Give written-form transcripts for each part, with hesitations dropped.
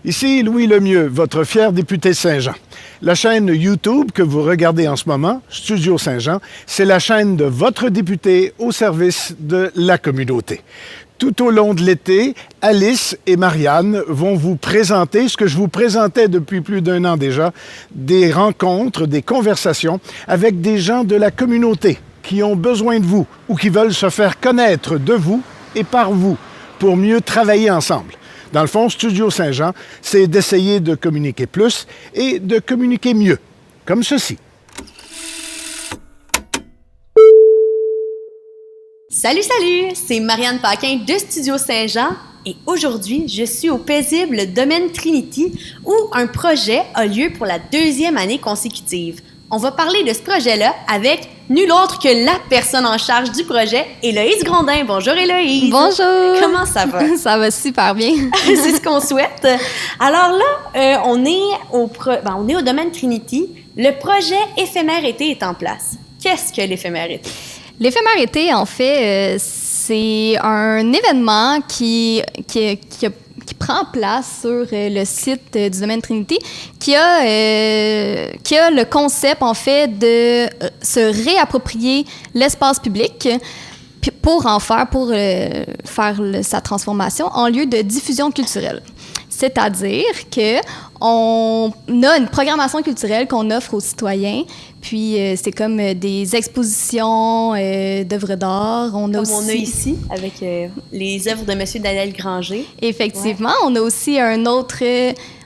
Ici Louis Lemieux, votre fier député Saint-Jean. La chaîne YouTube que vous regardez en ce moment, Studio Saint-Jean, c'est la chaîne de votre député au service de la communauté. Tout au long de l'été, Alice et Marianne vont vous présenter ce que je vous présentais depuis plus d'un an déjà, des rencontres, des conversations avec des gens de la communauté qui ont besoin de vous ou qui veulent se faire connaître de vous et par vous pour mieux travailler ensemble. Dans le fond, Studio Saint-Jean, c'est d'essayer de communiquer plus et de communiquer mieux, comme ceci. Salut, c'est Marianne Paquin de Studio Saint-Jean et aujourd'hui, je suis au paisible domaine Trinity où un projet a lieu pour la 2e année consécutive. On va parler de ce projet-là avec nul autre que la personne en charge du projet, Héloïse Grondin. Bonjour Héloïse! Bonjour! Comment ça va? Ça va super bien. C'est ce qu'on souhaite. Alors là, on est au domaine Trinity. Le projet Éphémère été est en place. Qu'est-ce que l'éphémère été? L'éphémère été, en fait, c'est un événement qui prend place sur le site du domaine Trinity, qui a le concept, en fait, de se réapproprier l'espace public pour faire sa transformation en lieu de diffusion culturelle. C'est-à-dire qu'on a une programmation culturelle qu'on offre aux citoyens, puis c'est comme des expositions d'œuvres d'art. On a ici, avec les œuvres de M. Daniel Granger. Effectivement, ouais. On a aussi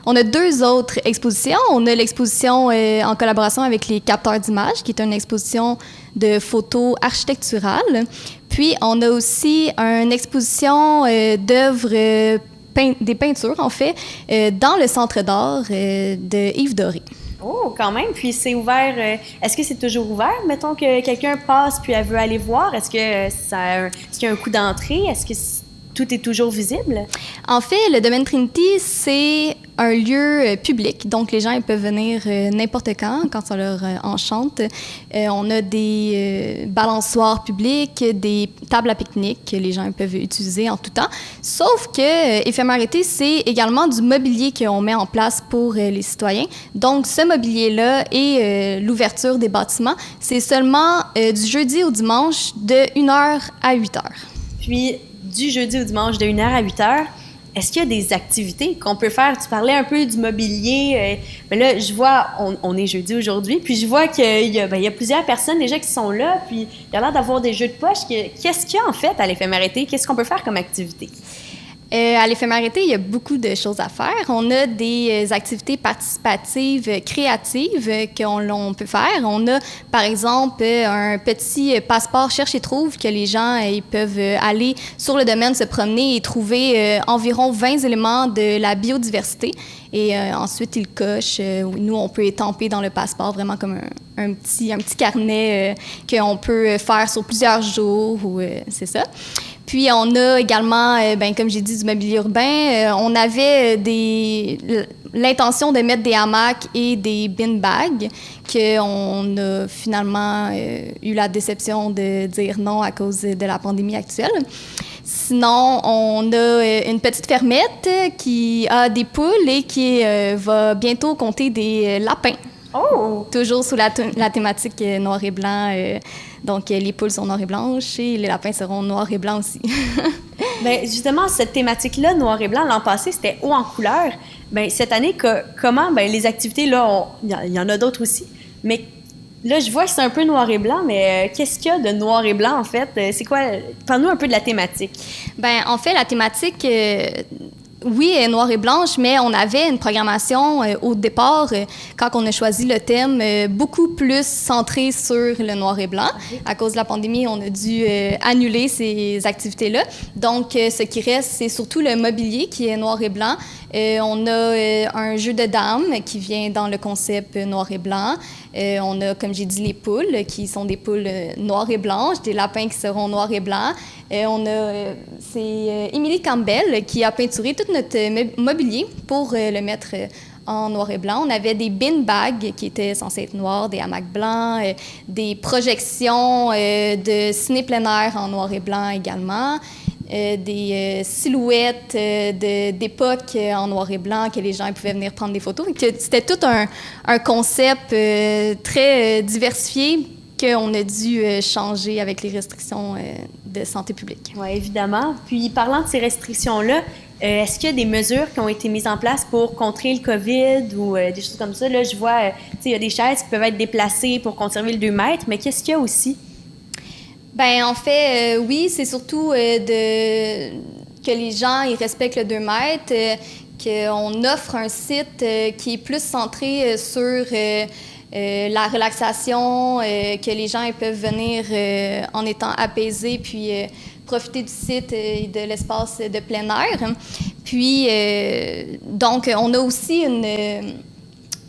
on a 2 autres expositions. On a l'exposition en collaboration avec les capteurs d'images, qui est une exposition de photos architecturales. Puis, on a aussi une exposition d'œuvres des peintures, en fait, dans le Centre d'art de Yves Doré. Oh, quand même. Puis c'est ouvert. Est-ce que c'est toujours ouvert? Mettons que quelqu'un passe puis elle veut aller voir. Est-ce qu'il y a un coût d'entrée? Est-ce que tout est toujours visible? En fait, le domaine Trinity, c'est un lieu public. Donc, les gens ils peuvent venir n'importe quand ça leur enchante. On a des balançoires publics, des tables à pique-nique que les gens peuvent utiliser en tout temps. Sauf que Éphémère été, c'est également du mobilier qu'on met en place pour les citoyens. Donc, ce mobilier-là et l'ouverture des bâtiments, c'est seulement du jeudi au dimanche de 1h à 8h. Puis, du jeudi au dimanche de 1h à 8h, est-ce qu'il y a des activités qu'on peut faire? Tu parlais un peu du mobilier. Mais là, je vois, on est jeudi aujourd'hui, puis je vois qu'il y a plusieurs personnes déjà qui sont là, puis il y a l'air d'avoir des jeux de poche. Qu'est-ce qu'il y a en fait à l'éphémère été? Qu'est-ce qu'on peut faire comme activité? À l'éphémère été, il y a beaucoup de choses à faire. On a des activités participatives créatives qu'on peut faire. On a, par exemple, un petit passeport cherche et trouve que les gens ils peuvent aller sur le domaine, se promener et trouver environ 20 éléments de la biodiversité. Et ensuite, ils cochent. Nous, on peut étamper dans le passeport vraiment comme un petit carnet qu'on peut faire sur plusieurs jours. C'est ça. Puis, on a également, comme j'ai dit, du mobilier urbain. On avait l'intention de mettre des hamacs et des beanbags qu'on a finalement eu la déception de dire non à cause de la pandémie actuelle. Sinon, on a une petite fermette qui a des poules et qui va bientôt compter des lapins. Oh! Toujours sous la thématique noir et blanc. Donc, les poules sont noires et blanches et les lapins seront noirs et blancs aussi. Bien, justement, cette thématique-là, noir et blanc, l'an passé, c'était haut en couleur. Bien, cette année, comment, les activités, là, il y en a d'autres aussi, mais là, je vois que c'est un peu noir et blanc, mais qu'est-ce qu'il y a de noir et blanc, en fait? C'est quoi? Parle-nous un peu de la thématique. Bien, en fait, la thématique... oui, noir et blanche, mais on avait une programmation au départ, quand on a choisi le thème, beaucoup plus centré sur le noir et blanc. Okay. À cause de la pandémie, on a dû annuler ces activités-là. Donc, ce qui reste, c'est surtout le mobilier qui est noir et blanc. On a un jeu de dames qui vient dans le concept noir et blanc. On a, comme j'ai dit, les poules qui sont des poules noires et blanches, des lapins qui seront noirs et blancs. C'est Émilie Campbell qui a peinturé tout notre mobilier pour le mettre en noir et blanc. On avait des beanbags qui étaient censés être noirs, des hamacs blancs, des projections de ciné plein air en noir et blanc également, des silhouettes d'époque en noir et blanc que les gens pouvaient venir prendre des photos. C'était tout un concept très diversifié qu'on a dû changer avec les restrictions de santé publique. Oui, évidemment. Puis, parlant de ces restrictions-là, est-ce qu'il y a des mesures qui ont été mises en place pour contrer le COVID ou des choses comme ça? Là, je vois, il y a des chaises qui peuvent être déplacées pour conserver le 2 mètres, mais qu'est-ce qu'il y a aussi? Bien, en fait, oui, c'est surtout que les gens ils respectent le 2 mètres, qu'on offre un site qui est plus centré sur la relaxation, que les gens ils peuvent venir en étant apaisés, puis profiter du site et de l'espace de plein air. Puis, donc, on a aussi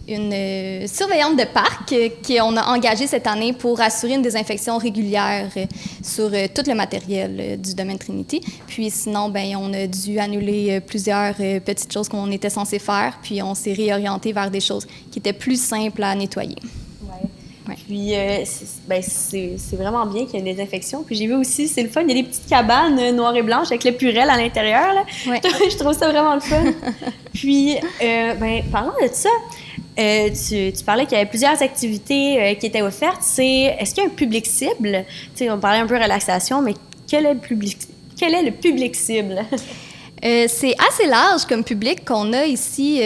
une surveillante de parc qu'on a engagée cette année pour assurer une désinfection régulière sur tout le matériel du domaine Trinity. Puis sinon, bien, on a dû annuler plusieurs petites choses qu'on était censé faire, puis on s'est réorienté vers des choses qui étaient plus simples à nettoyer. Ouais. Puis, c'est vraiment bien qu'il y ait une désinfection. Puis, j'ai vu aussi, c'est le fun, il y a des petites cabanes noires et blanches avec le purel à l'intérieur. Là. Ouais. Je trouve ça vraiment le fun. Puis, parlant de ça, tu parlais qu'il y avait plusieurs activités qui étaient offertes. Est-ce qu'il y a un public cible? Tu sais, on parlait un peu de relaxation, mais quel est le public cible? C'est assez large comme public qu'on a ici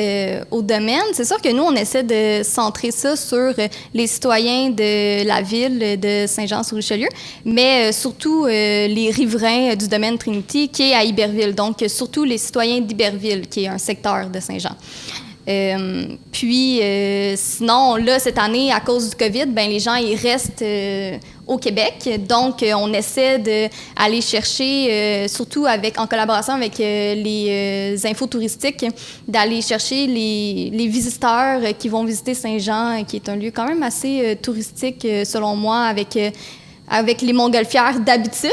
au domaine. C'est sûr que nous, on essaie de centrer ça sur les citoyens de la ville de Saint-Jean-sur-Richelieu, mais surtout les riverains du domaine Trinity qui est à Iberville, donc surtout les citoyens d'Iberville, qui est un secteur de Saint-Jean. Sinon, là, cette année, à cause du COVID, ben, les gens, ils restent au Québec. Donc, on essaie d'aller chercher, surtout en collaboration avec les infos touristiques, d'aller chercher les visiteurs qui vont visiter Saint-Jean, qui est un lieu quand même assez touristique, selon moi, avec les montgolfières d'habitude,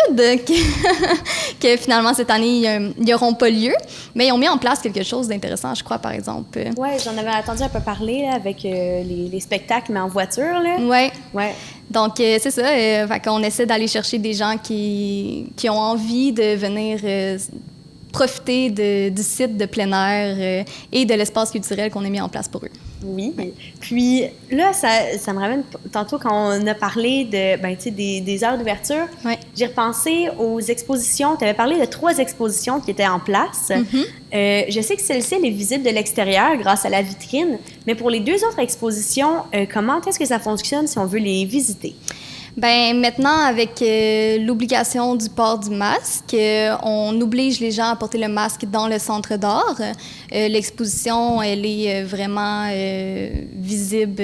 que finalement, cette année, ils n'auront pas lieu. Mais ils ont mis en place quelque chose d'intéressant, je crois, par exemple. Oui, j'en avais entendu un peu parler là, avec les spectacles, mais en voiture. Oui. Ouais. Donc, c'est ça. Fait qu'on essaie d'aller chercher des gens qui ont envie de venir profiter du site de plein air et de l'espace culturel qu'on a mis en place pour eux. Oui. Puis là, ça me ramène tantôt quand on a parlé des heures d'ouverture. Ouais. J'ai repensé aux expositions. Tu avais parlé de 3 expositions qui étaient en place. Mm-hmm. Je sais que celle-ci, elle est visible de l'extérieur grâce à la vitrine. Mais pour les 2 autres expositions, comment est-ce que ça fonctionne si on veut les visiter? Bien, maintenant, avec l'obligation du port du masque, on oblige les gens à porter le masque dans le centre d'art. L'exposition, elle est vraiment visible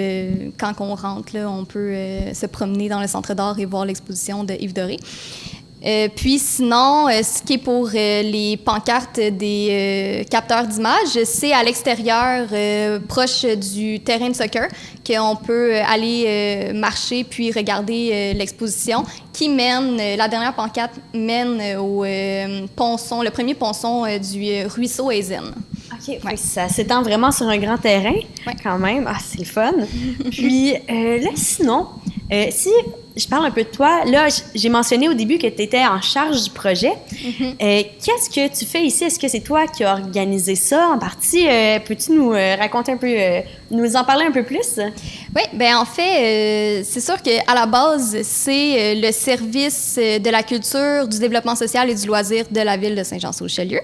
quand on rentre. Là, on peut se promener dans le centre d'art et voir l'exposition de Yves Doré. Puis sinon, ce qui est pour les pancartes des capteurs d'images, c'est à l'extérieur, proche du terrain de soccer, qu'on peut aller marcher puis regarder l'exposition qui mène, la dernière pancarte mène au ponçon, le premier ponçon du ruisseau Hazen. OK, ouais. Ça s'étend vraiment sur un grand terrain, quand même. Ah, c'est le fun. Puis là, sinon, si je parle un peu de toi, là, j'ai mentionné au début que tu étais en charge du projet. Mm-hmm. Qu'est-ce que tu fais ici? Est-ce que c'est toi qui as organisé ça en partie? Peux-tu nous raconter un peu, nous en parler un peu plus? Oui, bien en fait, c'est sûr qu'à la base, c'est le service de la culture, du développement social et du loisir de la ville de Saint-Jean-sur-Richelieu.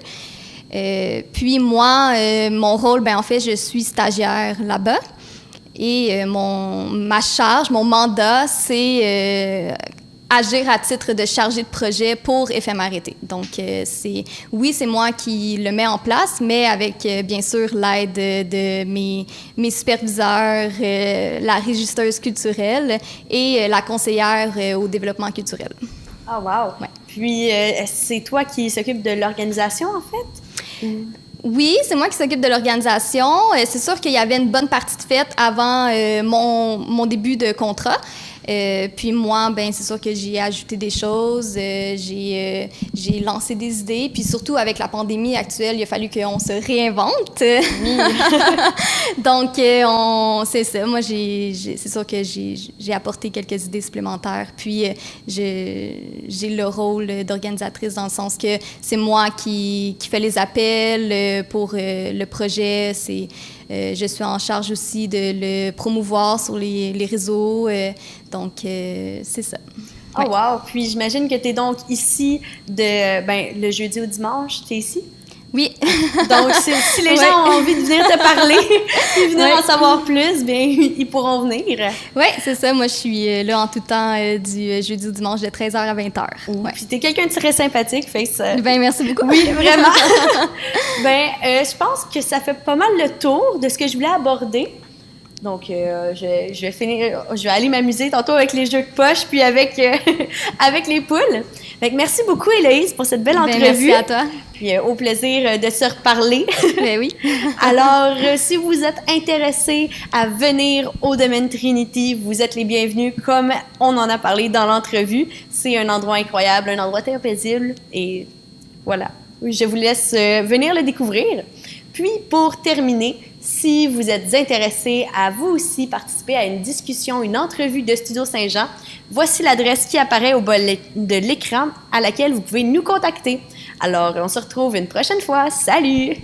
Puis moi, mon rôle, bien en fait, je suis stagiaire là-bas. Et ma charge, mon mandat, c'est agir à titre de chargé de projet pour Éphémérité. Donc, c'est moi qui le mets en place, mais avec, bien sûr, l'aide de mes superviseurs, la régisseuse culturelle et la conseillère au développement culturel. Ah, wow! Ouais. Puis, c'est toi qui s'occupe de l'organisation, en fait? Oui, c'est moi qui s'occupe de l'organisation. C'est sûr qu'il y avait une bonne partie de fête avant mon début de contrat. Puis moi, ben c'est sûr que j'ai ajouté des choses, j'ai lancé des idées, puis surtout avec la pandémie actuelle, il a fallu qu'on se réinvente. Donc, c'est ça. Moi, c'est sûr que j'ai apporté quelques idées supplémentaires. Puis, j'ai le rôle d'organisatrice dans le sens que c'est moi qui fais les appels pour le projet. Je suis en charge aussi de le promouvoir sur les réseaux. Donc, c'est ça. Oh wow! Puis j'imagine que tu es donc ici le jeudi au dimanche, tu es ici? Oui. Donc, si les gens ont envie de venir te parler et venir en savoir plus, bien, ils pourront venir. Oui, c'est ça. Moi, je suis là en tout temps du jeudi au dimanche de 13h à 20h. Ouais. Puis t'es quelqu'un de très sympathique, fait que ça... Ben, merci beaucoup. Oui, vraiment. Je pense que ça fait pas mal le tour de ce que je voulais aborder. Donc, je vais aller m'amuser tantôt avec les jeux de poche puis avec les poules. Donc, merci beaucoup, Héloïse, pour cette belle entrevue. Merci à toi. Puis au plaisir de se reparler. Ben oui. Alors, si vous êtes intéressé à venir au domaine Trinity, vous êtes les bienvenus, comme on en a parlé dans l'entrevue. C'est un endroit incroyable, un endroit très paisible. Et voilà, je vous laisse venir le découvrir. Puis, pour terminer, si vous êtes intéressé à vous aussi participer à une discussion, une entrevue de Studio Saint-Jean, voici l'adresse qui apparaît au bas de l'écran à laquelle vous pouvez nous contacter. Alors, on se retrouve une prochaine fois. Salut!